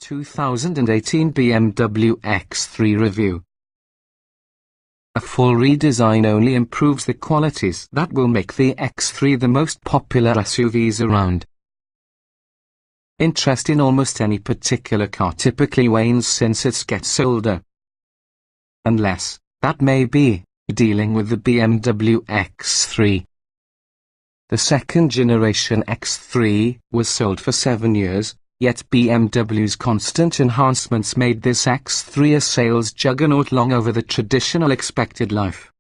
2018 BMW X3 review. A full redesign only improves the qualities that will make the X3 the most popular SUVs around. Interest in almost any particular car typically wanes since it gets older. Unless, that may be, dealing with the BMW X3. The second generation X3 was sold for 7 years, yet BMW's constant enhancements made this X3 a sales juggernaut long over the traditional expected life.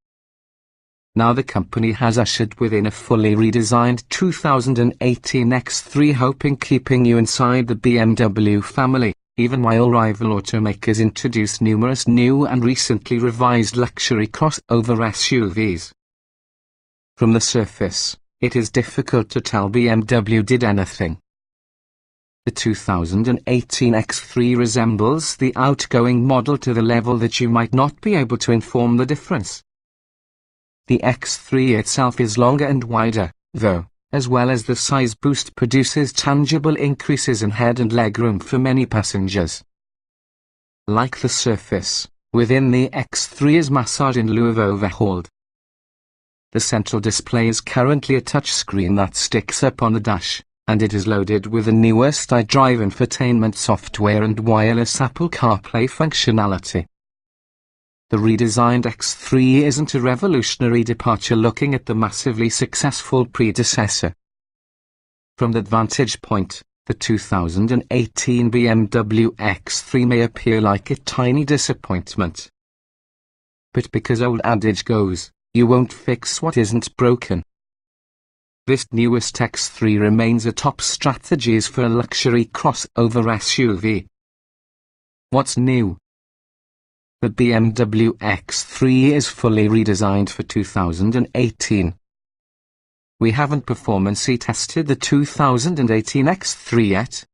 Now the company has ushered within a fully redesigned 2018 X3, hoping keeping you inside the BMW family, even while rival automakers introduce numerous new and recently revised luxury crossover SUVs. From the surface, it is difficult to tell BMW did anything. The 2018 X3 resembles the outgoing model to the level that you might not be able to inform the difference. The X3 itself is longer and wider, though, as well as the size boost produces tangible increases in head and legroom for many passengers. Like the surface, within the X3 is massaged in lieu of overhauled. The central display is currently a touchscreen that sticks up on the dash, and it is loaded with the newest iDrive infotainment software and wireless Apple CarPlay functionality. The redesigned X3 isn't a revolutionary departure looking at the massively successful predecessor. From that vantage point, the 2018 BMW X3 may appear like a tiny disappointment. But because old adage goes, you won't fix what isn't broken. This newest X3 remains a top strategy for a luxury crossover SUV. What's new? The BMW X3 is fully redesigned for 2018. We haven't performance tested the 2018 X3 yet.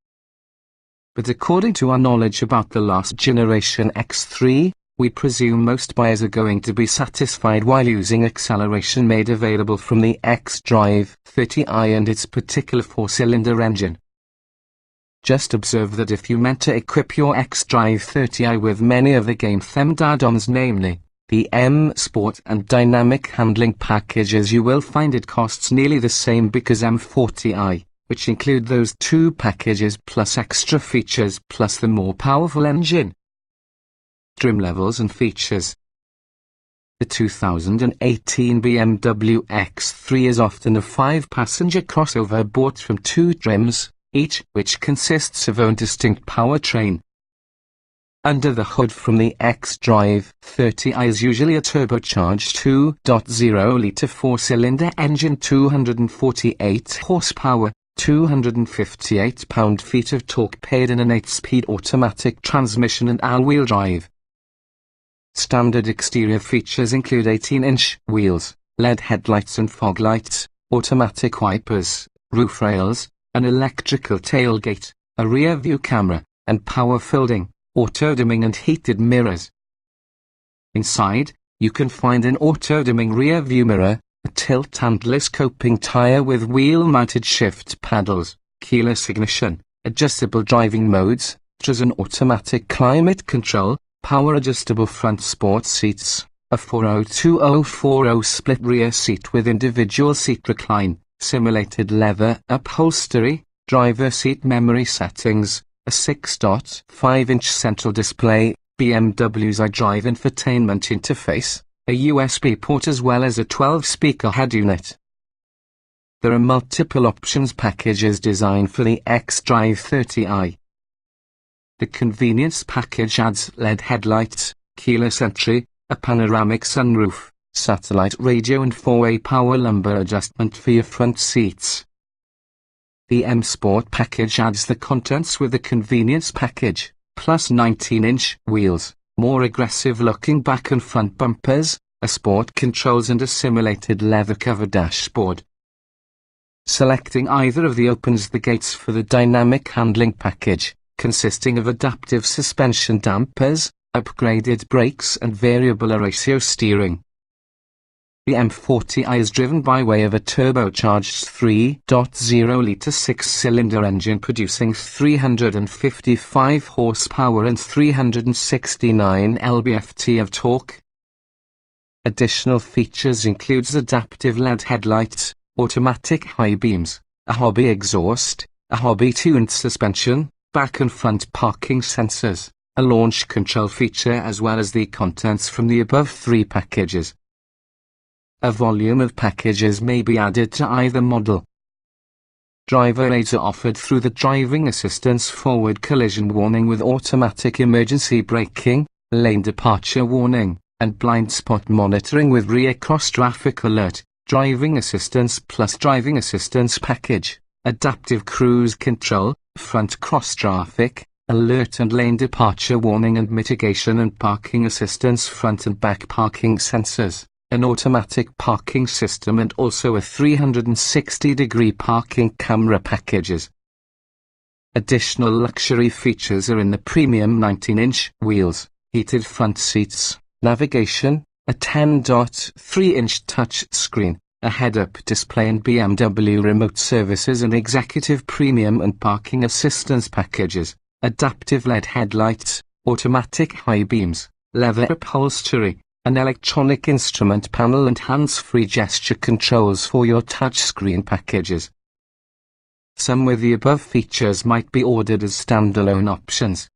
But according to our knowledge about the last generation X3, we presume most buyers are going to be satisfied while using acceleration made available from the xDrive 30i and its particular 4-cylinder engine. Just observe that if you meant to equip your xDrive 30i with many of the game-themed add-ons, namely the M Sport and Dynamic Handling packages, you will find it costs nearly the same because M40i, which include those two packages plus extra features plus the more powerful engine. Trim levels and features. The 2018 BMW X3 is often a 5-passenger crossover bought from 2 trims, each which consists of own distinct powertrain. Under the hood from the xDrive 30i is usually a turbocharged 2.0-litre 4-cylinder engine, 248 horsepower, 258 pound-feet of torque paid in an 8-speed automatic transmission and all-wheel drive. Standard exterior features include 18-inch wheels, LED headlights and fog lights, automatic wipers, roof rails, an electrical tailgate, a rear-view camera, and power folding, auto-dimming and heated mirrors. Inside, you can find an auto-dimming rear-view mirror, a tilt handless coping tire with wheel-mounted shift paddles, keyless ignition, adjustable driving modes, such as an automatic climate control, power-adjustable front sport seats, a 402/040 split rear seat with individual seat recline, simulated leather upholstery, driver seat memory settings, a 6.5-inch central display, BMW's iDrive infotainment interface, a USB port as well as a 12-speaker head unit. There are multiple options packages designed for the xDrive 30i. The convenience package adds LED headlights, keyless entry, a panoramic sunroof, satellite radio and 4-way power lumbar adjustment for your front seats. The M Sport package adds the contents with the convenience package, plus 19-inch wheels, more aggressive-looking back and front bumpers, a sport controls and a simulated leather-covered dashboard. Selecting either of the opens the gates for the dynamic handling package, consisting of adaptive suspension dampers, upgraded brakes and variable ratio steering. The M40i is driven by way of a turbocharged 3.0-litre six-cylinder engine producing 355 horsepower and 369 lb-ft of torque. Additional features includes adaptive LED headlights, automatic high beams, a hobby exhaust, a hobby-tuned suspension, back and front parking sensors, a launch control feature as well as the contents from the above three packages. A volume of packages may be added to either model. Driver aids are offered through the driving assistance forward collision warning with automatic emergency braking, lane departure warning, and blind spot monitoring with rear cross traffic alert, driving assistance plus driving assistance package, adaptive cruise control, front cross traffic, alert and lane departure warning and mitigation and parking assistance front and back parking sensors, an automatic parking system and also a 360-degree parking camera packages. Additional luxury features are in the premium 19-inch wheels, heated front seats, navigation, a 10.3-inch touch screen, a head-up display and BMW remote services and executive premium and parking assistance packages, adaptive LED headlights, automatic high beams, leather upholstery, an electronic instrument panel and hands-free gesture controls for your touchscreen packages. Some with the above features might be ordered as standalone options.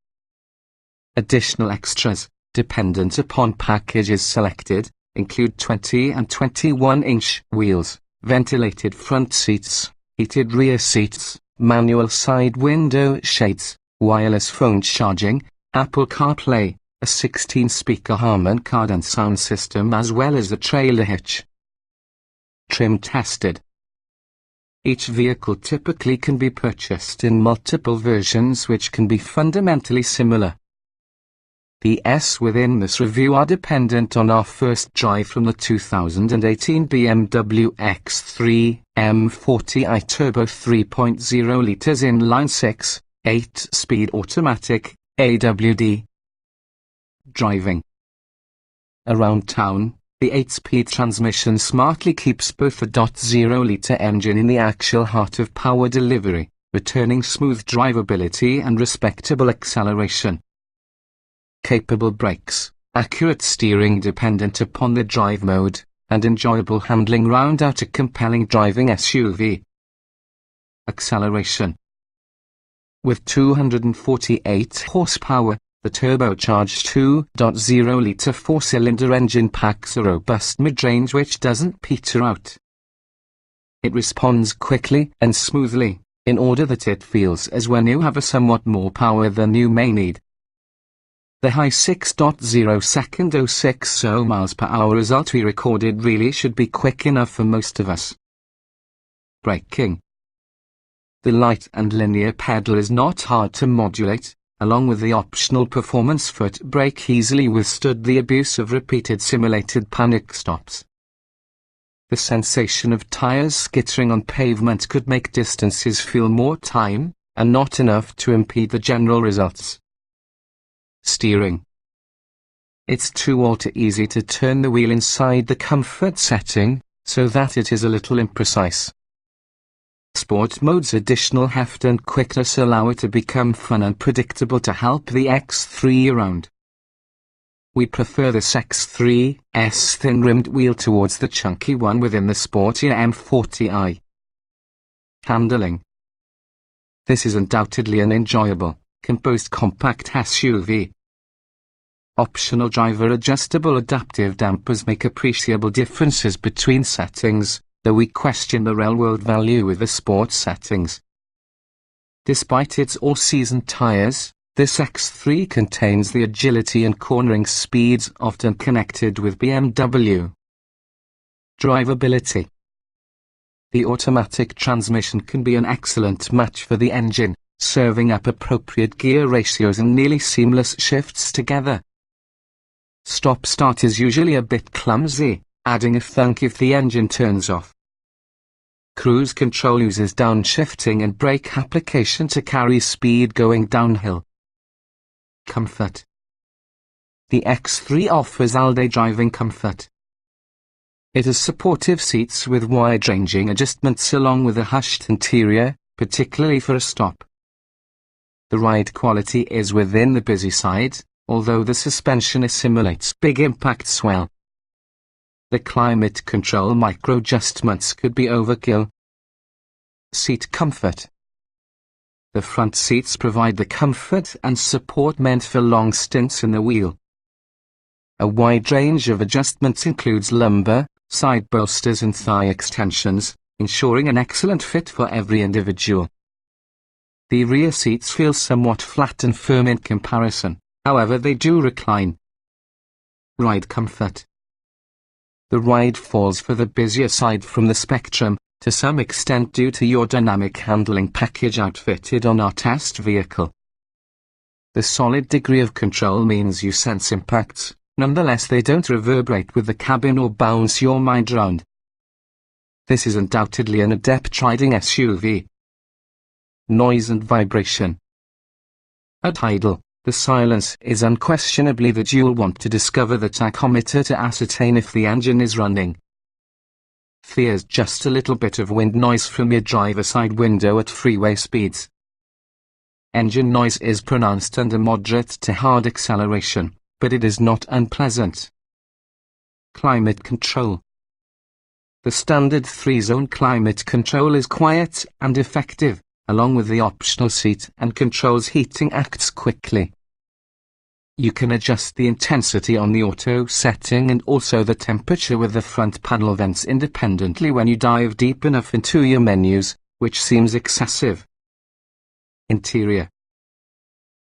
Additional extras, dependent upon packages selected, include 20 and 21-inch wheels, ventilated front seats, heated rear seats, manual side window shades, wireless phone charging, Apple CarPlay, a 16-speaker Harman Kardon sound system as well as a trailer hitch. Trim tested. Each vehicle typically can be purchased in multiple versions which can be fundamentally similar. The S within this review are dependent on our first drive from the 2018 BMW X3 M40i Turbo 3.0 litres inline 6, 8-speed automatic, AWD. Driving. Around town, the 8-speed transmission smartly keeps both the .0-litre engine in the actual heart of power delivery, returning smooth drivability and respectable acceleration. Capable brakes, accurate steering dependent upon the drive mode, and enjoyable handling round out a compelling driving SUV. Acceleration. With 248 horsepower, the turbocharged 2.0-litre four-cylinder engine packs a robust mid-range which doesn't peter out. It responds quickly and smoothly, in order that it feels as when you have a somewhat more power than you may need. The high 6.0-second 060 miles per hour result we recorded really should be quick enough for most of us. Braking. The light and linear pedal is not hard to modulate, along with the optional performance foot brake easily withstood the abuse of repeated simulated panic stops. The sensation of tires skittering on pavement could make distances feel more time, and not enough to impede the general results. Steering. It's too easy to turn the wheel inside the comfort setting, so that it is a little imprecise. Sport mode's additional heft and quickness allow it to become fun and predictable to help the X3 around. We prefer this X3's thin-rimmed wheel towards the chunky one within the sportier M40i. Handling. This is undoubtedly an enjoyable, composed compact SUV. Optional driver-adjustable adaptive dampers make appreciable differences between settings, though we question the real-world value with the sport settings. Despite its all-season tires, this X3 contains the agility and cornering speeds often connected with BMW. Drivability. The automatic transmission can be an excellent match for the engine, serving up appropriate gear ratios and nearly seamless shifts together. Stop-start is usually a bit clumsy, adding a thunk if the engine turns off. Cruise control uses downshifting and brake application to carry speed going downhill. Comfort. The X3 offers all-day driving comfort. It has supportive seats with wide-ranging adjustments along with a hushed interior, particularly for a stop. The ride quality is within the busy side, although the suspension assimilates big impacts well. The climate control micro-adjustments could be overkill. Seat comfort. The front seats provide the comfort and support meant for long stints in the wheel. A wide range of adjustments includes lumbar, side bolsters and thigh extensions, ensuring an excellent fit for every individual. The rear seats feel somewhat flat and firm in comparison, however they do recline. Ride comfort. The ride falls for the busier side from the spectrum, to some extent due to your dynamic handling package outfitted on our test vehicle. The solid degree of control means you sense impacts, nonetheless they don't reverberate with the cabin or bounce your mind round. This is undoubtedly an adept riding SUV. Noise and vibration. At idle, the silence is unquestionably that you'll want to discover the tachometer to ascertain if the engine is running. Fears just a little bit of wind noise from your driver's side window at freeway speeds. Engine noise is pronounced under moderate to hard acceleration, but it is not unpleasant. Climate control. The standard 3-zone climate control is quiet and effective, along with the optional seat and controls heating acts quickly. You can adjust the intensity on the auto setting and also the temperature with the front panel vents independently when you dive deep enough into your menus, which seems excessive. Interior.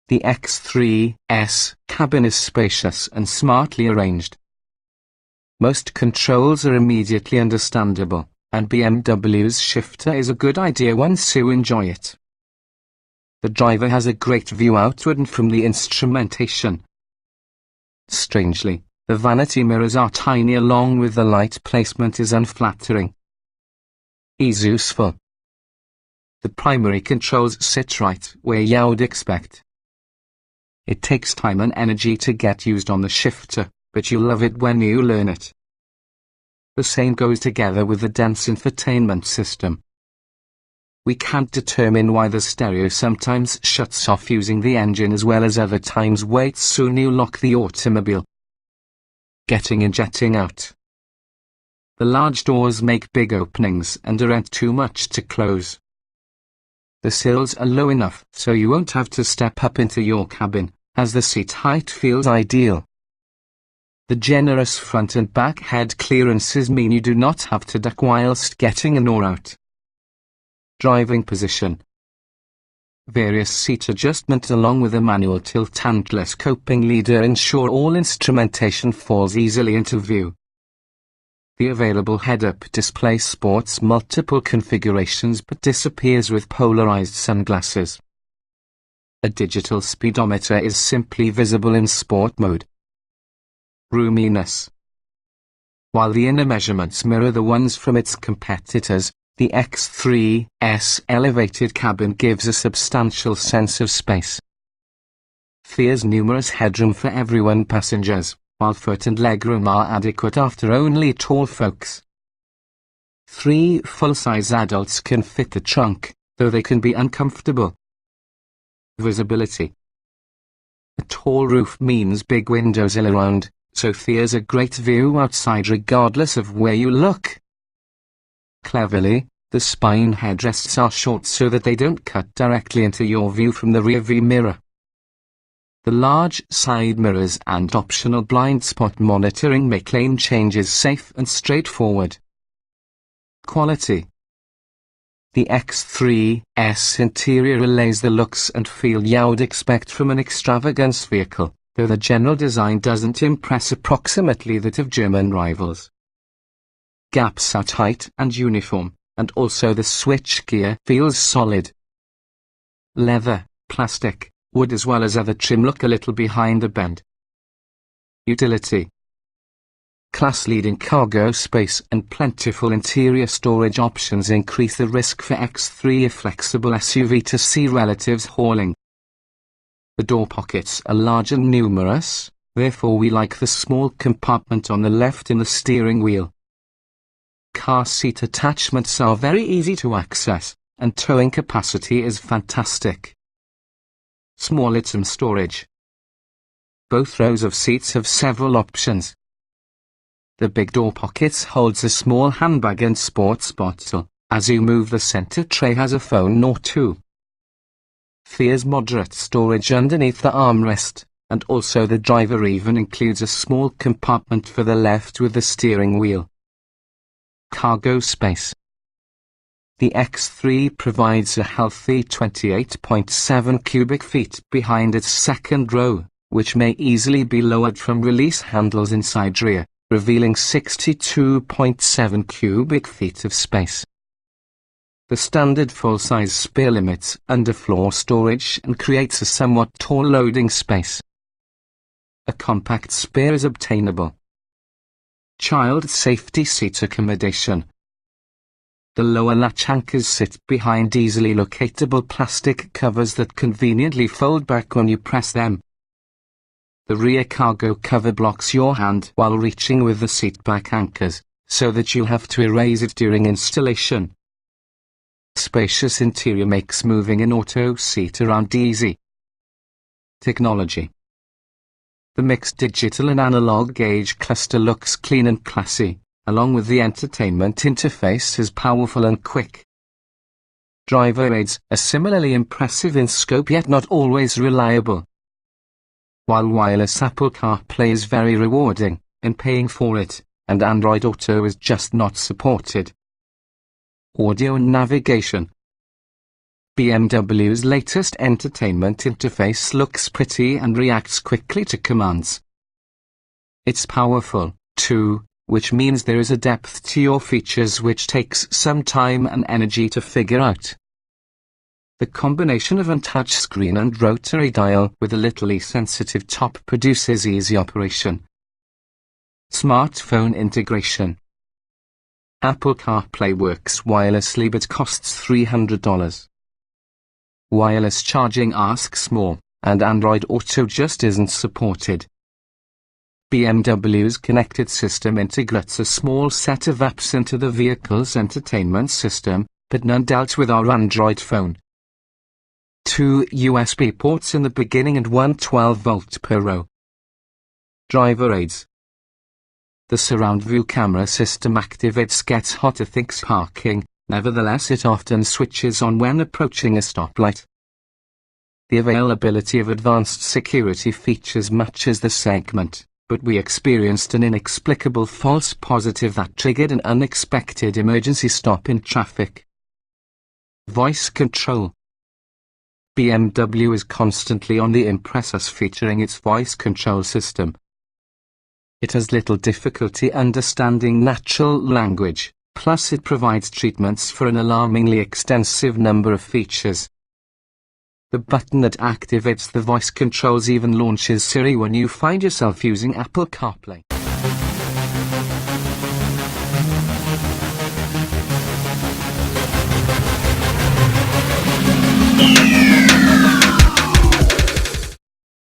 The X3's cabin is spacious and smartly arranged. Most controls are immediately understandable, and BMW's shifter is a good idea once you enjoy it. The driver has a great view outward and from the instrumentation. Strangely, the vanity mirrors are tiny along with the light placement is unflattering. Is useful. The primary controls sit right where you'd expect. It takes time and energy to get used on the shifter, but you'll love it when you learn it. The same goes together with the dense infotainment system. We can't determine why the stereo sometimes shuts off using the engine as well as other times wait soon you lock the automobile. Getting and jetting out. The large doors make big openings and aren't too much to close. The sills are low enough so you won't have to step up into your cabin, as the seat height feels ideal. The generous front and back head clearances mean you do not have to duck whilst getting in or out. Driving position. Various seat adjustments along with a manual tilt and telescoping leader ensure all instrumentation falls easily into view. The available head-up display sports multiple configurations but disappears with polarized sunglasses. A digital speedometer is simply visible in sport mode. Roominess. While the inner measurements mirror the ones from its competitors, the X3's elevated cabin gives a substantial sense of space. There's numerous headroom for everyone passengers, while foot and leg room are adequate after only tall folks. 3 full-size adults can fit the trunk, though they can be uncomfortable. Visibility. A tall roof means big windows all around, so there's a great view outside regardless of where you look. Cleverly, the spine headrests are short so that they don't cut directly into your view from the rearview mirror. The large side mirrors and optional blind spot monitoring make lane changes safe and straightforward. Quality. The X3's interior relays the looks and feel you'd expect from an extravagance vehicle, though the general design doesn't impress approximately that of German rivals. Gaps are tight and uniform, and also the switchgear feels solid. Leather, plastic, wood as well as other trim look a little behind the bend. Utility. Class-leading cargo space and plentiful interior storage options increase the risk for X3 a flexible SUV to see relatives hauling. The door pockets are large and numerous, therefore we like the small compartment on the left in the steering wheel. Car seat attachments are very easy to access, and towing capacity is fantastic. Small item storage. Both rows of seats have several options. The big door pockets holds a small handbag and sports bottle. As you move, the center tray has a phone or two. There's moderate storage underneath the armrest, and also the driver even includes a small compartment for the left with the steering wheel. Cargo space. The X3 provides a healthy 28.7 cubic feet behind its second row, which may easily be lowered from release handles inside rear, revealing 62.7 cubic feet of space. The standard full-size spare limits underfloor storage and creates a somewhat tall loading space. A compact spare is obtainable. Child safety seat accommodation. The lower latch anchors sit behind easily locatable plastic covers that conveniently fold back when you press them. The rear cargo cover blocks your hand while reaching with the seat back anchors, so that you have to erase it during installation. Spacious interior makes moving an auto seat around easy. Technology. The mixed digital and analog gauge cluster looks clean and classy, along with the entertainment interface is powerful and quick. Driver aids are similarly impressive in scope yet not always reliable. While wireless Apple CarPlay is very rewarding in paying for it, and Android Auto is just not supported. Audio and navigation. BMW's latest entertainment interface looks pretty and reacts quickly to commands. It's powerful, too, which means there is a depth to your features which takes some time and energy to figure out. The combination of a touchscreen and rotary dial with a little sensitive top produces easy operation. Smartphone integration. Apple CarPlay works wirelessly but costs $300. Wireless charging asks more, and Android Auto just isn't supported. BMW's connected system integrates a small set of apps into the vehicle's entertainment system, but none dealt with our Android phone. 2 USB ports in the beginning and one 12-volt per row. Driver aids. The surround view camera system activates gets hotter thinks parking, nevertheless it often switches on when approaching a stoplight. The availability of advanced security features matches the segment, but we experienced an inexplicable false positive that triggered an unexpected emergency stop in traffic. Voice control. BMW is constantly on the impress us featuring its voice control system. It has little difficulty understanding natural language, plus it provides treatments for an alarmingly extensive number of features. The button that activates the voice controls even launches Siri when you find yourself using Apple CarPlay.